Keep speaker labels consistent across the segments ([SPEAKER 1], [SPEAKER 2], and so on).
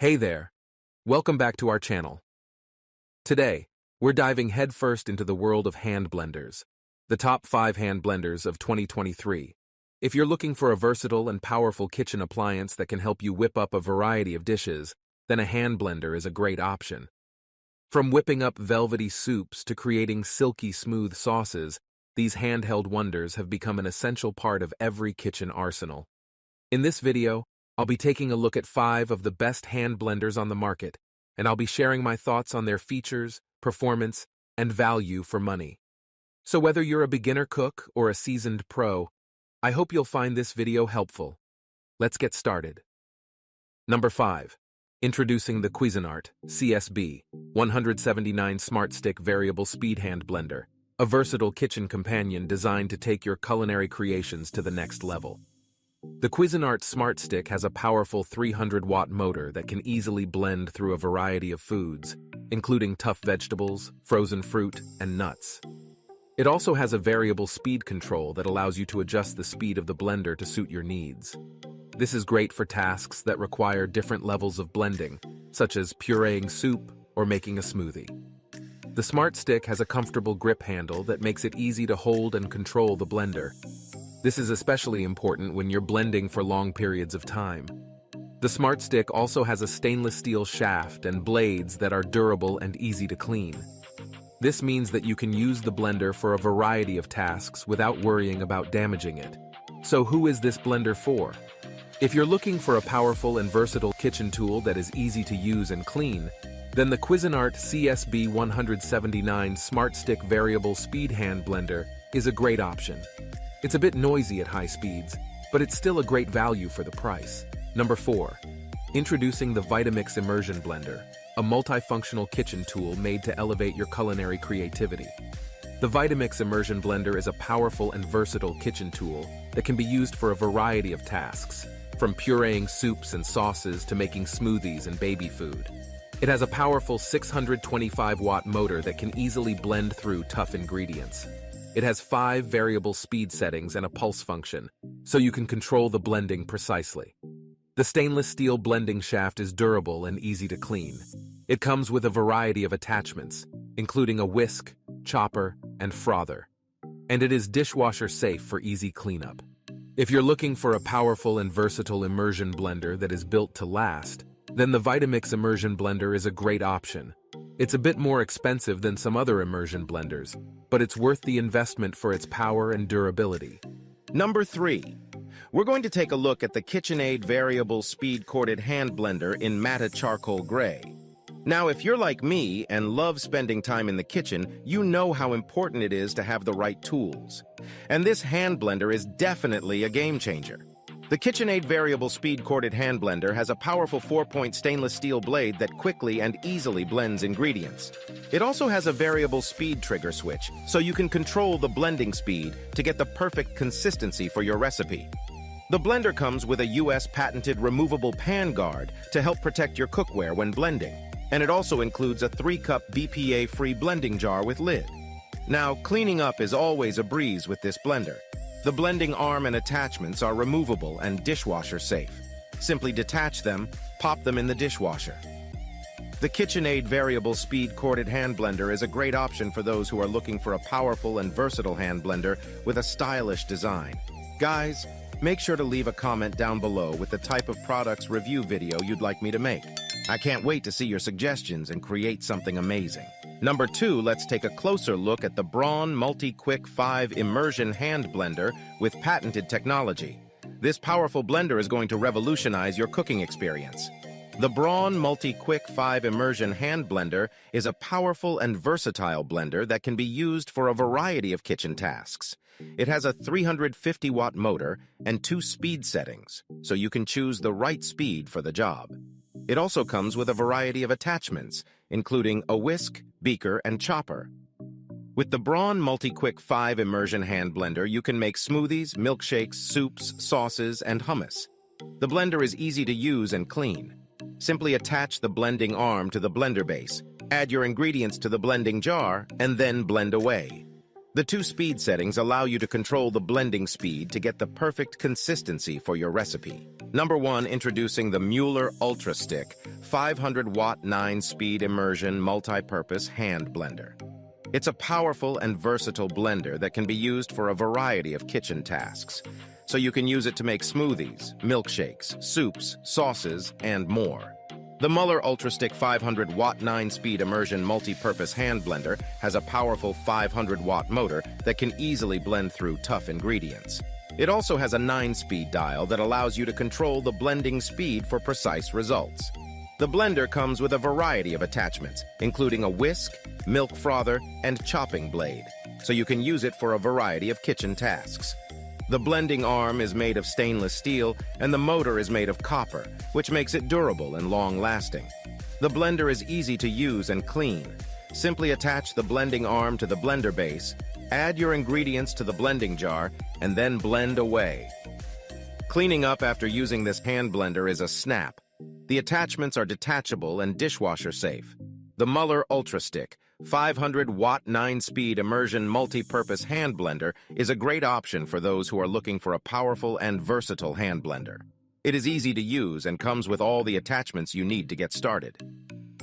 [SPEAKER 1] Hey there! Welcome back to our channel. Today, we're diving headfirst into the world of hand blenders, the top 5 hand blenders of 2023. If you're looking for a versatile and powerful kitchen appliance that can help you whip up a variety of dishes, then a hand blender is a great option. From whipping up velvety soups to creating silky smooth sauces, these handheld wonders have become an essential part of every kitchen arsenal. In this video, I'll be taking a look at 5 of the best hand blenders on the market, and I'll be sharing my thoughts on their features, performance, and value for money. So whether you're a beginner cook or a seasoned pro, I hope you'll find this video helpful. Let's get started. Number 5. Introducing the Cuisinart CSB 179 Smart Stick Variable Speed Hand Blender, a versatile kitchen companion designed to take your culinary creations to the next level. The Cuisinart Smart Stick has a powerful 300-watt motor that can easily blend through a variety of foods, including tough vegetables, frozen fruit, and nuts. It also has a variable speed control that allows you to adjust the speed of the blender to suit your needs. This is great for tasks that require different levels of blending, such as pureeing soup or making a smoothie. The Smart Stick has a comfortable grip handle that makes it easy to hold and control the blender. This is especially important when you're blending for long periods of time. The Smart Stick also has a stainless steel shaft and blades that are durable and easy to clean. This means that you can use the blender for a variety of tasks without worrying about damaging it. So who is this blender for? If you're looking for a powerful and versatile kitchen tool that is easy to use and clean, then the Cuisinart CSB 179 Smart Stick Variable Speed Hand Blender is a great option. It's a bit noisy at high speeds, but it's still a great value for the price. Number 4. Introducing the Vitamix Immersion Blender, a multifunctional kitchen tool made to elevate your culinary creativity. The Vitamix Immersion Blender is a powerful and versatile kitchen tool that can be used for a variety of tasks, from pureeing soups and sauces to making smoothies and baby food. It has a powerful 625-watt motor that can easily blend through tough ingredients. It has 5 variable speed settings and a pulse function, so you can control the blending precisely. The stainless steel blending shaft is durable and easy to clean. It comes with a variety of attachments, including a whisk, chopper, and frother. And it is dishwasher-safe for easy cleanup. If you're looking for a powerful and versatile immersion blender that is built to last, then the Vitamix Immersion Blender is a great option. It's a bit more expensive than some other immersion blenders, but it's worth the investment for its power and durability.
[SPEAKER 2] Number 3. We're going to take a look at the KitchenAid Variable Speed Corded Hand Blender in Matte Charcoal Gray. Now, if you're like me and love spending time in the kitchen, you know how important it is to have the right tools. And this hand blender is definitely a game changer. The KitchenAid Variable Speed Corded Hand Blender has a powerful 4-point stainless steel blade that quickly and easily blends ingredients. It also has a variable speed trigger switch, so you can control the blending speed to get the perfect consistency for your recipe. The blender comes with a US patented removable pan guard to help protect your cookware when blending, and it also includes a 3-cup BPA-free blending jar with lid. Now, cleaning up is always a breeze with this blender. The blending arm and attachments are removable and dishwasher-safe. Simply detach them, pop them in the dishwasher. The KitchenAid Variable Speed Corded Hand Blender is a great option for those who are looking for a powerful and versatile hand blender with a stylish design. Guys, make sure to leave a comment down below with the type of products review video you'd like me to make. I can't wait to see your suggestions and create something amazing. Number 2, let's take a closer look at the Braun MultiQuick 5 Immersion Hand Blender with patented technology. This powerful blender is going to revolutionize your cooking experience. The Braun MultiQuick 5 Immersion Hand Blender is a powerful and versatile blender that can be used for a variety of kitchen tasks. It has a 350-watt motor and 2 speed settings, so you can choose the right speed for the job. It also comes with a variety of attachments, including a whisk, beaker, and chopper. With the Braun MultiQuick 5 Immersion Hand Blender, you can make smoothies, milkshakes, soups, sauces, and hummus. The blender is easy to use and clean. Simply attach the blending arm to the blender base, add your ingredients to the blending jar, and then blend away. The two speed settings allow you to control the blending speed to get the perfect consistency for your recipe. Number 1, introducing the Mueller Ultra Stick 500-watt 9-speed immersion multi-purpose hand blender. It's a powerful and versatile blender that can be used for a variety of kitchen tasks. So you can use it to make smoothies, milkshakes, soups, sauces, and more. The Mueller UltraStick 500-watt 9-speed immersion multi-purpose hand blender has a powerful 500-watt motor that can easily blend through tough ingredients. It also has a 9-speed dial that allows you to control the blending speed for precise results. The blender comes with a variety of attachments, including a whisk, milk frother, and chopping blade, so you can use it for a variety of kitchen tasks. The blending arm is made of stainless steel, and the motor is made of copper, which makes it durable and long-lasting. The blender is easy to use and clean. Simply attach the blending arm to the blender base, add your ingredients to the blending jar, and then blend away. Cleaning up after using this hand blender is a snap. The attachments are detachable and dishwasher-safe. The Mueller UltraStick 500-watt 9-speed immersion multi-purpose hand blender is a great option for those who are looking for a powerful and versatile hand blender. It is easy to use and comes with all the attachments you need to get started.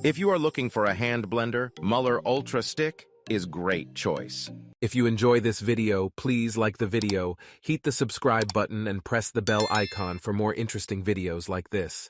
[SPEAKER 2] If you are looking for a hand blender, Mueller UltraStick is great choice.
[SPEAKER 1] If you enjoy this video, please like the video, hit the subscribe button, and press the bell icon for more interesting videos like this.